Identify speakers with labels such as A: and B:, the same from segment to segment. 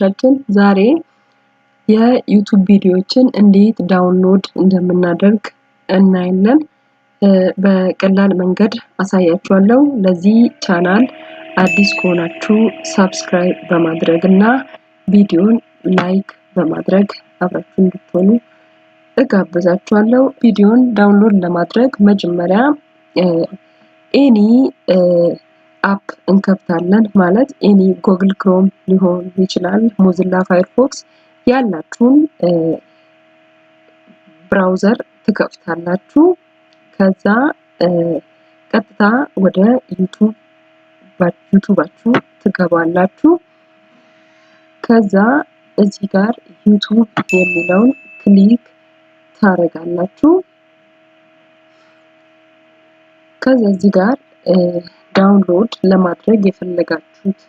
A: ተመልካቾቻችን ዛሬ የዩቲዩብ ቪዲዮዎችን እንዴት ዳውንሎድ እንደምናደርግ እናያለን። በቀላል መንገድ አሳያችኋለሁ። ለዚህ ቻናል አዲስ ከሆናችሁ ሰብስክራይብ በማድረግና ቪዲዮን ላይክ በማድረግ አብራችሁ እንድትሆኑ እጋብዛችኋለሁ። ቪዲዮን ዳውንሎድ ለማድረግ መጀመሪያ ኤኒ አፕ እንከፍታለን ማለት ኤኒ ጉግል ክሮም ሊሆን ይችላል፣ ሞዚላ ፋየርፎክስ ያላችሁን ብራውዘር ትከፍታላችሁ። ከዛ ቀጥታ ወደ ዩቲዩባችሁ ትገባላችሁ። ከዛ እዚህ ጋር ዩቲዩብ የሚለውን ክሊክ ታረጋላችሁ። ከዛ እዚህ ጋር ዳውንሎድ ለማድረግ የፈለጋችሁት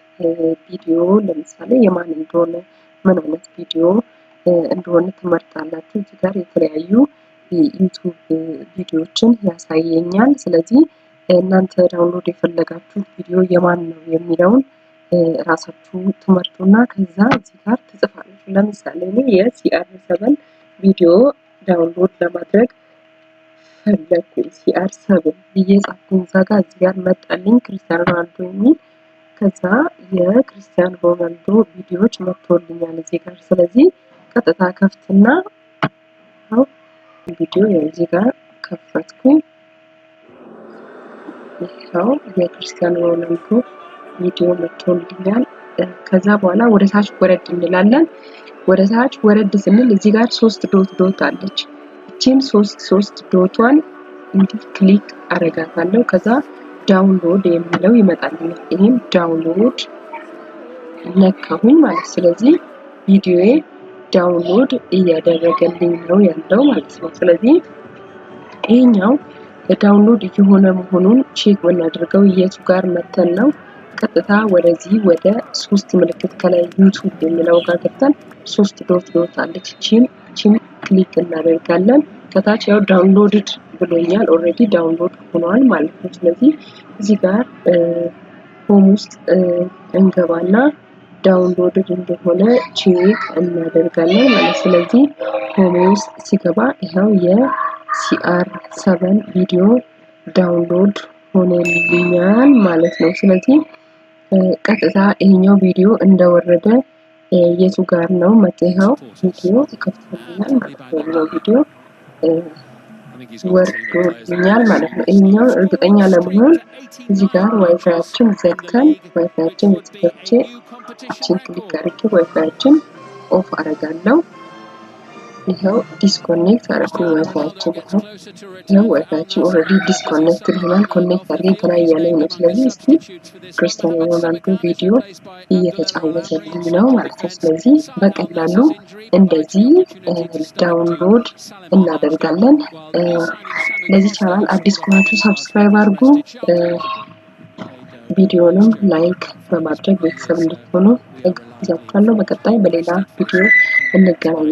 A: ቪዲዮ ለምሳሌ የማን እንደሆነ ምን አይነት ቪዲዮ እንደሆነ ትመርጣላችሁ። እዚህ ጋር የተለያዩ ዩቲዩብ ቪዲዮዎችን ያሳየኛል። ስለዚህ እናንተ ዳውንሎድ የፈለጋችሁት ቪዲዮ የማን ነው የሚለውን ራሳችሁ ትመርጡና ከዛ እዚህ ጋር ትጽፋላችሁ። ለምሳሌ እኔ የሲአር7 ቪዲዮ ዳውንሎድ ለማድረግ ፈለኩኝ። ሲአር7 እየጻፍኩኝ እዛ ጋር እዚህ ጋር መጣልኝ ክርስቲያኖ ሮናልዶ የሚል። ከዛ የክርስቲያኖ ሮናልዶ ቪዲዮዎች መጥቶልኛል እዚህ ጋር። ስለዚህ ቀጥታ ከፍትና ቪዲዮ እዚህ ጋር ከፈትኩኝ። ይሄው የክርስቲያኖ ሮናልዶ ቪዲዮ መጥቶልኛል። ከዛ በኋላ ወደ ታች ወረድ እንላለን። ወደ ታች ወረድ ስንል እዚህ ጋር 3 ዶት አለች። እቺን 3 ዶቷን እንዲህ ክሊክ አረጋታለሁ። ከዛ ዳውንሎድ የሚለው ይመጣልኛል። ይሄም ዳውንሎድ ነካሁኝ ማለት። ስለዚህ ቪዲዮዬ ዳውንሎድ እያደረገልኝ ነው ያለው ማለት ነው። ስለዚህ ይሄኛው ዳውንሎድ እየሆነ መሆኑን ቼክ ብናደርገው የቱ ጋር መተን ነው ቀጥታ ወደዚህ ወደ 3 ምልክት ከላይ ዩቲዩብ የሚለው ጋር ገብተን 3 ዶት አለች። እቺን ክሊክ እናደርጋለን። ከታች ያው ዳውንሎድድ ብሎኛል። ኦሬዲ ዳውንሎድ ሆኗል ማለት ነው። ስለዚህ እዚህ ጋር ሆም ውስጥ እንገባና ዳውንሎድድ እንደሆነ ቼክ እናደርጋለን ማለት። ስለዚህ ሆም ውስጥ ሲገባ ይሄው የሲአር7 ቪዲዮ ዳውንሎድ ሆነልኛል ማለት ነው። ስለዚህ ቀጥታ ይሄኛው ቪዲዮ እንደወረደ የቱ ጋር ነው መጥተው ቪዲዮ ይከፍትልኛል ማለት ነው። ቪዲዮ ወርዶልኛል ማለት ነው። ይሄኛው እርግጠኛ ለመሆን እዚህ ጋር ዋይፋያችን ዘግተን ዋይፋያችን ዘግቼ እቺን ክሊክ አድርጌ ዋይፋያችን ኦፍ አረጋለሁ። ይሄው ዲስኮኔክት አረኩኝ ዋይፋያችን። ይሄው ዋይፋያችን ኦሬዲ ዲስኮኔክትድ ሆኗል። ኮኔክት አድርገን ገና እያለኝ ነው። ስለዚህ እስቲ ክርስቲያኖ ሮናልዶ ቪዲዮ እየተጫወተልኝ ነው ማለት ነው። ስለዚህ በቀላሉ እንደዚህ ዳውንሎድ እናደርጋለን። ለዚህ ቻናል አዲስ ከሆናችሁ ሰብስክራይብ አድርጉ። ቪዲዮንም ላይክ በማድረግ ቤተሰብ እንድትሆኑ እጋብዛችኋለሁ። በቀጣይ በሌላ ቪዲዮ እንገናኛለን።